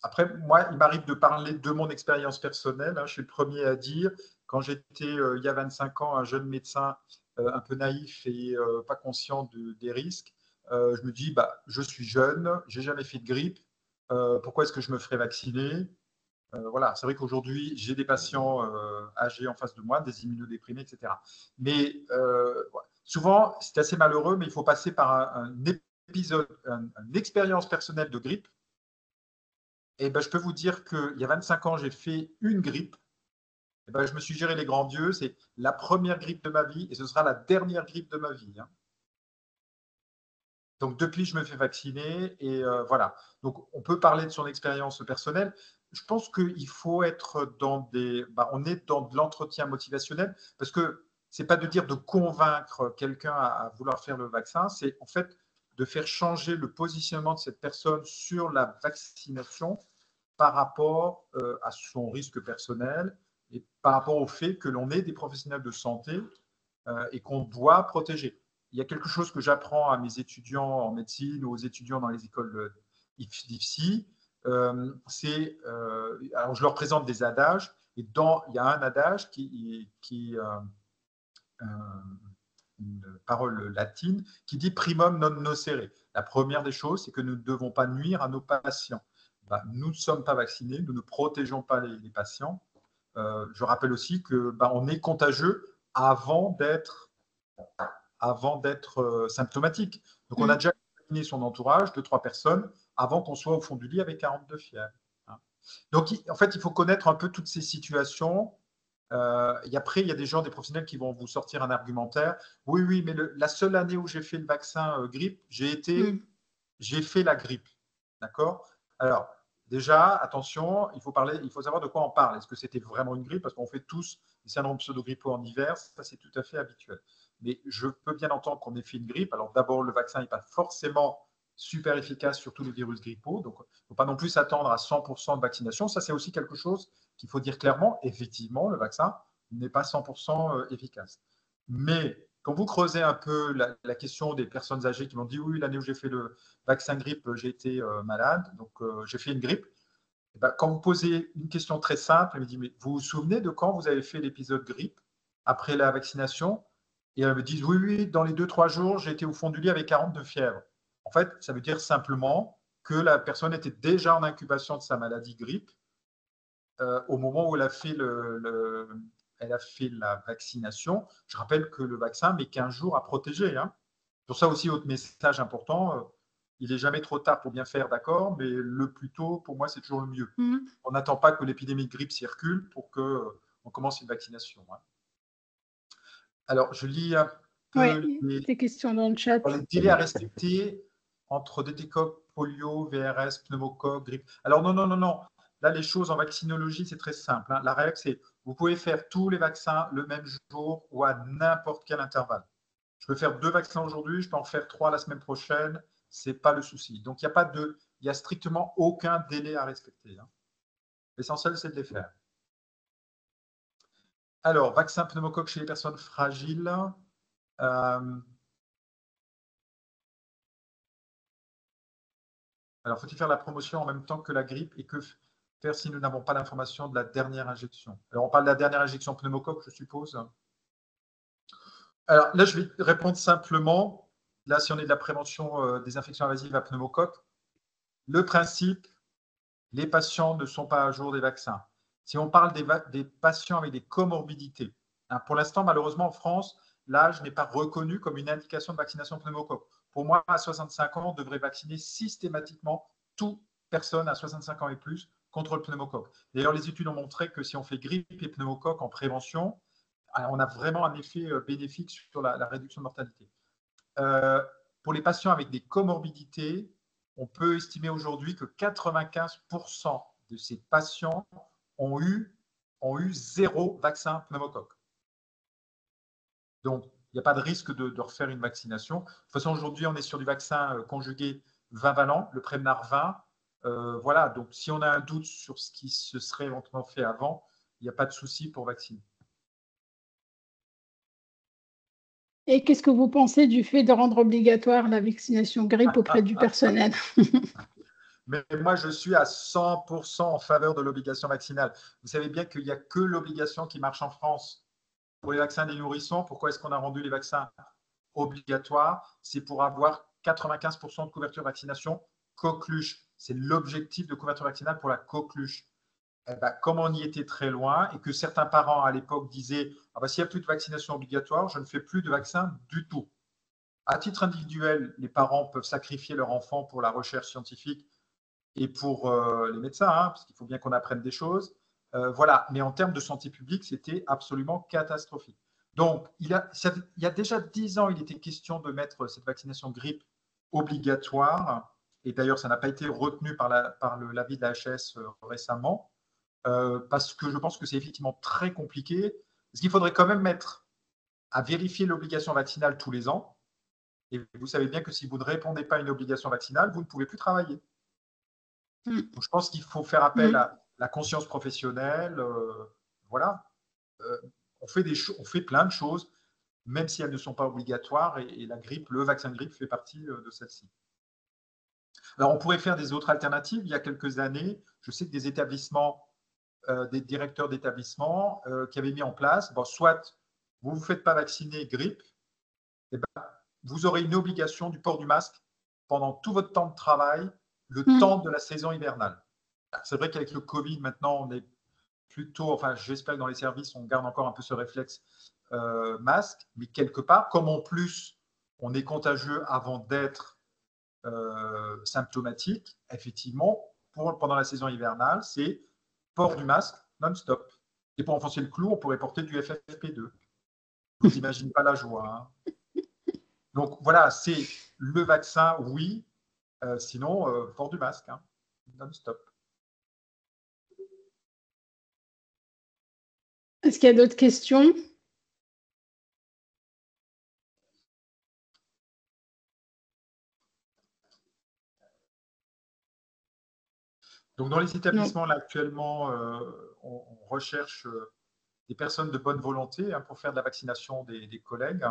après, moi, il m'arrive de parler de mon expérience personnelle. Hein, je suis le premier à dire, quand j'étais, il y a 25 ans, un jeune médecin un peu naïf et pas conscient des risques, je me dis, bah, je suis jeune, j'ai jamais fait de grippe, pourquoi est-ce que je me ferais vacciner? Voilà, c'est vrai qu'aujourd'hui, j'ai des patients âgés en face de moi, des immunodéprimés, etc. Mais souvent, c'est assez malheureux, mais il faut passer par un épisode, une expérience personnelle de grippe. Et ben, je peux vous dire qu'il y a 25 ans, j'ai fait une grippe. Eh ben, je me suis géré les grands yeux, c'est la première grippe de ma vie et ce sera la dernière grippe de ma vie. Hein. Donc, depuis, je me fais vacciner et voilà. Donc, on peut parler de son expérience personnelle. Je pense qu'il faut être dans des. On est dans de l'entretien motivationnel parce que c'est pas de dire de convaincre quelqu'un à vouloir faire le vaccin, c'est en fait de faire changer le positionnement de cette personne sur la vaccination par rapport à son risque personnel et par rapport au fait que l'on est des professionnels de santé et qu'on doit protéger. Il y a quelque chose que j'apprends à mes étudiants en médecine ou aux étudiants dans les écoles d'IFSI, alors je leur présente des adages, et il y a un adage qui une parole latine qui dit primum non nocere. La première des choses, c'est que nous ne devons pas nuire à nos patients. Nous ne sommes pas vaccinés, nous ne protégeons pas les patients. Je rappelle aussi que on est contagieux avant d'être symptomatique. Donc, on a déjà vacciné son entourage, 2-3 personnes, avant qu'on soit au fond du lit avec 42 fièvre. Hein. Donc, en fait, il faut connaître un peu toutes ces situations. Et après, il y a des gens, des professionnels qui vont vous sortir un argumentaire. Oui, oui, mais la seule année où j'ai fait le vaccin grippe, j'ai fait la grippe. D'accord? Alors, déjà, attention, il faut savoir de quoi on parle. Est-ce que c'était vraiment une grippe? Parce qu'on fait tous des syndromes pseudo-grippaux en hiver, ça c'est tout à fait habituel. Mais je peux bien entendre qu'on ait fait une grippe. Alors d'abord, le vaccin n'est pas forcément super efficace sur tous les virus grippaux. Donc, il ne faut pas non plus s'attendre à 100% de vaccination. Ça, c'est aussi quelque chose qu'il faut dire clairement. Effectivement, le vaccin n'est pas 100% efficace. Mais quand vous creusez un peu la question des personnes âgées qui m'ont dit oui, l'année où j'ai fait le vaccin grippe, j'ai été malade, donc j'ai fait une grippe. Et quand vous posez une question très simple, elle me dit mais vous vous souvenez de quand vous avez fait l'épisode grippe après la vaccination? Et elles me disent oui, oui, dans les 2-3 jours, j'ai été au fond du lit avec 40 de fièvre. En fait, ça veut dire simplement que la personne était déjà en incubation de sa maladie grippe au moment où elle a fait la vaccination. Je rappelle que le vaccin met 15 jours à protéger. Hein. Pour ça aussi, autre message important, il n'est jamais trop tard pour bien faire, d'accord, mais le plus tôt, pour moi, c'est toujours le mieux. On n'attend pas que l'épidémie de grippe circule pour qu'on commence une vaccination. Hein. Alors, je lis un peu des questions dans le chat. Les délais à respecter entre DT-Coq, polio, VRS, pneumocoque, grippe. Alors, non. Là, les choses en vaccinologie, c'est très simple. Hein. La règle, c'est vous pouvez faire tous les vaccins le même jour ou à n'importe quel intervalle. Je peux faire 2 vaccins aujourd'hui, je peux en faire 3 la semaine prochaine, ce n'est pas le souci. Donc, il n'y a strictement aucun délai à respecter. Hein. L'essentiel, c'est de les faire. Alors, vaccin pneumocoque chez les personnes fragiles. Alors, faut-il faire la promotion en même temps que la grippe et que faire si nous n'avons pas l'information de la dernière injection? Alors, on parle de la dernière injection pneumocoque, je suppose. Alors, là, je vais répondre simplement. Là, si on est de la prévention des infections invasives à pneumocoque, le principe, les patients ne sont pas à jour des vaccins. Si on parle des patients avec des comorbidités, hein, pour l'instant, malheureusement, en France, l'âge n'est pas reconnu comme une indication de vaccination pneumocoque. Pour moi, à 65 ans, on devrait vacciner systématiquement toute personne à 65 ans et plus contre le pneumocoque. D'ailleurs, les études ont montré que si on fait grippe et pneumocoque en prévention, on a vraiment un effet bénéfique sur la réduction de mortalité. Pour les patients avec des comorbidités, on peut estimer aujourd'hui que 95% de ces patients ont eu 0 vaccin pneumocoque. Donc, il n'y a pas de risque de refaire une vaccination. De toute façon, aujourd'hui, on est sur du vaccin conjugué 20 valent, le Prevnar 20. Voilà, donc si on a un doute sur ce qui se serait éventuellement fait avant, il n'y a pas de souci pour vacciner. Et qu'est-ce que vous pensez du fait de rendre obligatoire la vaccination grippe auprès du personnel? Mais moi, je suis à 100% en faveur de l'obligation vaccinale. Vous savez bien qu'il n'y a que l'obligation qui marche en France. Pour les vaccins des nourrissons, pourquoi est-ce qu'on a rendu les vaccins obligatoires? C'est pour avoir 95% de couverture vaccination coqueluche. C'est l'objectif de couverture vaccinale pour la coqueluche. Eh ben, comme on y était très loin et que certains parents à l'époque disaient ah ben, s'il n'y a plus de vaccination obligatoire, je ne fais plus de vaccin du tout. À titre individuel, les parents peuvent sacrifier leur enfant pour la recherche scientifique et pour les médecins, hein, parce qu'il faut bien qu'on apprenne des choses. Voilà. Mais en termes de santé publique, c'était absolument catastrophique. Donc, il y a déjà 10 ans, il était question de mettre cette vaccination grippe obligatoire. Et d'ailleurs, ça n'a pas été retenu par l'avis de la HS récemment, parce que je pense que c'est effectivement très compliqué. Parce qu'il faudrait quand même mettre à vérifier l'obligation vaccinale tous les ans. Et vous savez bien que si vous ne répondez pas à une obligation vaccinale, vous ne pouvez plus travailler. Donc, je pense qu'il faut faire appel à la conscience professionnelle. Voilà. On fait plein de choses, même si elles ne sont pas obligatoires. Et la grippe, le vaccin grippe fait partie de celle-ci. Alors, on pourrait faire des autres alternatives. Il y a quelques années, je sais que des établissements, des directeurs d'établissements qui avaient mis en place, soit vous ne vous faites pas vacciner grippe, eh ben, vous aurez une obligation du port du masque pendant tout votre temps de travail, le temps de la saison hivernale. C'est vrai qu'avec le Covid, maintenant, on est plutôt, enfin, j'espère que dans les services, on garde encore un peu ce réflexe masque, mais quelque part, comme en plus, on est contagieux avant d'être symptomatique, effectivement, pendant la saison hivernale, c'est port du masque non-stop. Et pour enfoncer le clou, on pourrait porter du FFP2. Vous n'imaginez pas la joie. Hein. Donc voilà, c'est le vaccin, oui. Sinon, port du masque, hein, non-stop. Est-ce qu'il y a d'autres questions? Donc, dans les établissements, là, actuellement, on recherche des personnes de bonne volonté pour faire de la vaccination des collègues.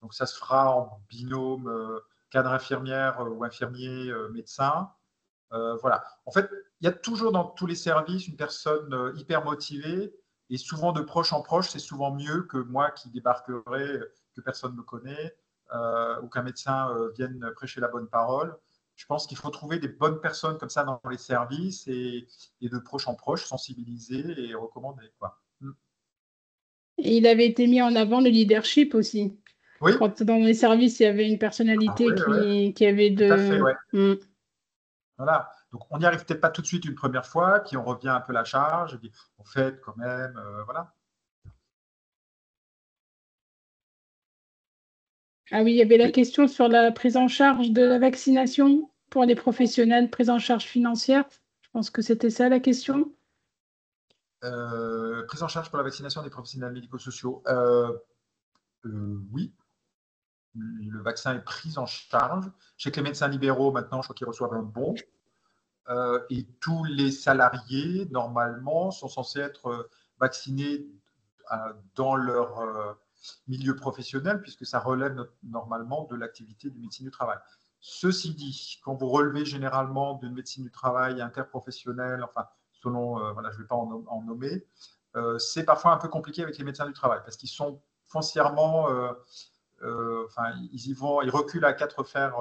Donc, ça se fera en binôme cadre infirmière ou infirmier médecin. Voilà. En fait, il y a toujours dans tous les services une personne hyper motivée et souvent de proche en proche, c'est souvent mieux que moi qui débarquerai, que personne ne me connaît ou qu'un médecin vienne prêcher la bonne parole. Je pense qu'il faut trouver des bonnes personnes comme ça dans les services et de proche en proche, sensibiliser et recommander. Quoi. Et il avait été mis en avant le leadership aussi. Oui. Quand dans les services, il y avait une personnalité qui avait de… Tout à fait, ouais. Voilà. Donc, on n'y arrive peut-être pas tout de suite une première fois, puis on revient un peu la charge, et puis on fait quand même, voilà. Ah oui, il y avait la question sur la prise en charge de la vaccination pour les professionnels, prise en charge financière. Je pense que c'était ça la question. Prise en charge pour la vaccination des professionnels médico-sociaux. Oui, le vaccin est pris en charge. Je sais que les médecins libéraux, maintenant, je crois qu'ils reçoivent un bon. Et tous les salariés, normalement, sont censés être vaccinés dans leur milieu professionnel, puisque ça relève normalement de l'activité du médecine du travail. Ceci dit, quand vous relevez généralement d'une médecine du travail interprofessionnelle, enfin, selon, voilà, je ne vais pas en nommer, c'est parfois un peu compliqué avec les médecins du travail, parce qu'ils sont foncièrement, enfin, ils reculent à quatre fers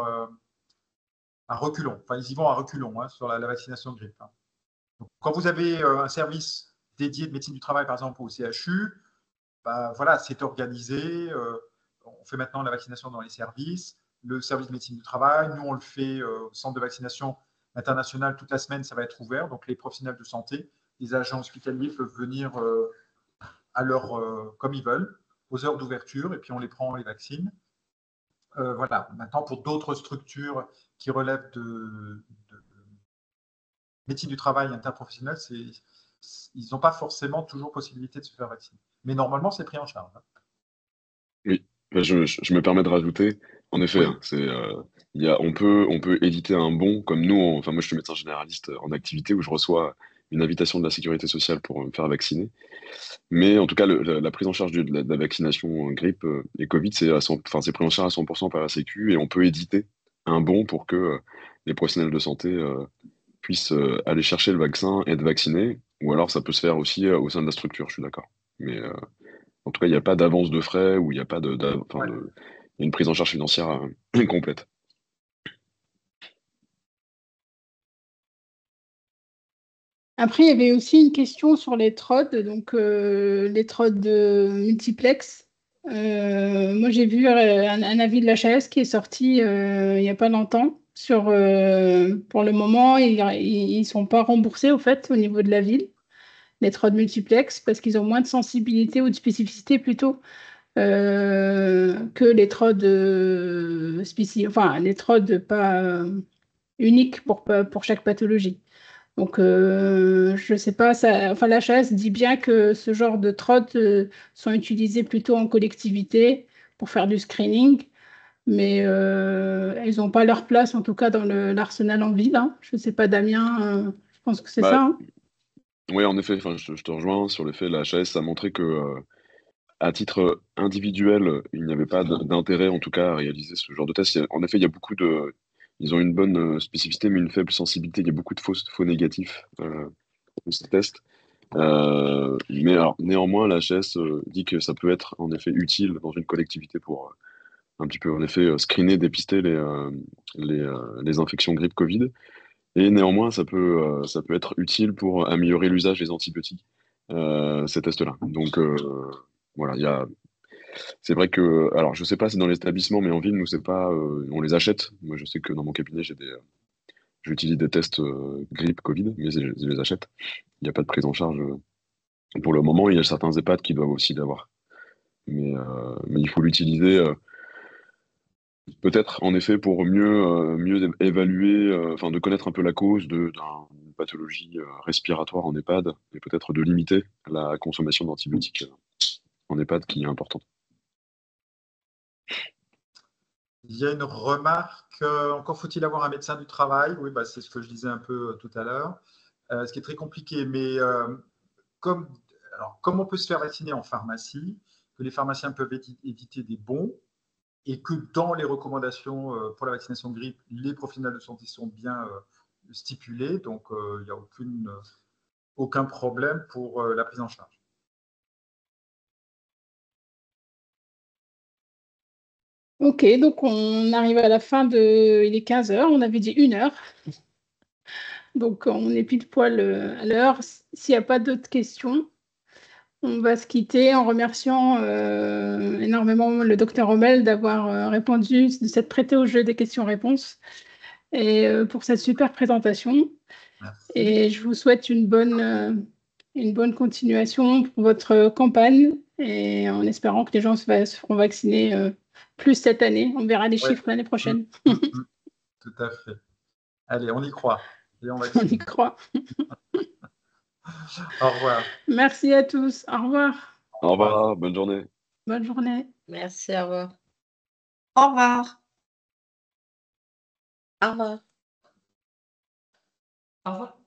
à reculons. Enfin, ils y vont à reculons sur la vaccination de grippe. Donc, quand vous avez un service dédié de médecine du travail, par exemple, au CHU, bah, voilà, c'est organisé. On fait maintenant la vaccination dans les services. Le service de médecine du travail, nous, on le fait au centre de vaccination international toute la semaine, ça va être ouvert. Donc, les professionnels de santé, les agents hospitaliers peuvent venir comme ils veulent, aux heures d'ouverture, et puis on les prend, on les vaccine. Voilà. Maintenant, pour d'autres structures qui relèvent de médecine du travail interprofessionnel, ils n'ont pas forcément toujours possibilité de se faire vacciner. Mais normalement, c'est pris en charge. Oui, je me permets de rajouter, en effet, Oui. on peut éditer un bon, comme nous, enfin moi je suis médecin généraliste en activité où je reçois une invitation de la sécurité sociale pour me faire vacciner. Mais en tout cas, la prise en charge de la vaccination grippe et Covid, c'est pris en charge à 100% par la Sécu et on peut éditer un bon pour que les professionnels de santé puissent aller chercher le vaccin, être vaccinés, ou alors ça peut se faire aussi au sein de la structure, je suis d'accord. Mais en tout cas, il n'y a pas d'avance de frais ou il n'y a pas il y a une prise en charge financière complète. Après, il y avait aussi une question sur les TROD, donc les TROD multiplex. Moi, j'ai vu un avis de l'HAS qui est sorti il n'y a pas longtemps. Pour le moment, ils ne sont pas remboursés au fait au niveau de la ville. les TROD multiplex parce qu'ils ont moins de sensibilité ou de spécificité plutôt que les TROD spécifiques, enfin les TROD pas uniques pour chaque pathologie. Donc, je ne sais pas, enfin, l'HAS dit bien que ce genre de TROD sont utilisés plutôt en collectivité pour faire du screening, mais elles n'ont pas leur place, en tout cas, dans l'arsenal en ville, hein. Je ne sais pas, Damien, je pense que c'est Bah, ça, hein. oui, en effet, enfin, je te rejoins sur le fait, la HAS a montré que à titre individuel, il n'y avait pas d'intérêt, en tout cas, à réaliser ce genre de test. En effet, il y a beaucoup de. Ils ont une bonne spécificité, mais une faible sensibilité. Il y a beaucoup de faux négatifs de ces tests. Mais alors, néanmoins, la HS dit que ça peut être en effet utile dans une collectivité pour un petit peu, en effet, screener, dépister les infections grippe Covid. Et néanmoins, ça peut être utile pour améliorer l'usage des antibiotiques, ces tests-là. Donc, voilà, c'est vrai que, alors je sais pas si dans les établissements, mais en ville, nous, c'est pas, on les achète. Moi, je sais que dans mon cabinet, j'utilise des tests grippe, Covid, mais je les achète. Il n'y a pas de prise en charge pour le moment. Il y a certains EHPAD qui doivent aussi l'avoir. Mais il faut l'utiliser peut-être en effet pour mieux évaluer, enfin de connaître un peu la cause d'une pathologie respiratoire en EHPAD et peut-être de limiter la consommation d'antibiotiques en EHPAD qui est importante. Il y a une remarque, encore faut-il avoir un médecin du travail? Oui, bah, c'est ce que je disais un peu tout à l'heure, ce qui est très compliqué, mais comme on peut se faire vacciner en pharmacie, que les pharmaciens peuvent éditer des bons, et que dans les recommandations pour la vaccination grippe, les professionnels de santé sont bien stipulés, donc il n'y a aucun problème pour la prise en charge. Ok, donc on arrive à la fin il est 15 heures, on avait dit 1 heure. Donc on est pile poil à l'heure. S'il n'y a pas d'autres questions, on va se quitter en remerciant énormément le docteur Hommel d'avoir répondu, de s'être prêté au jeu des questions-réponses et pour cette super présentation. Merci. Et je vous souhaite une bonne continuation pour votre campagne et en espérant que les gens se feront vacciner plus cette année. On verra les chiffres l'année prochaine. Tout à fait. Allez, on y croit. Et on On y vaccine. croit. Au revoir. Merci à tous. Au revoir. Au revoir, bonne journée. Bonne journée. Merci, au revoir. Au revoir. Au revoir. Au revoir.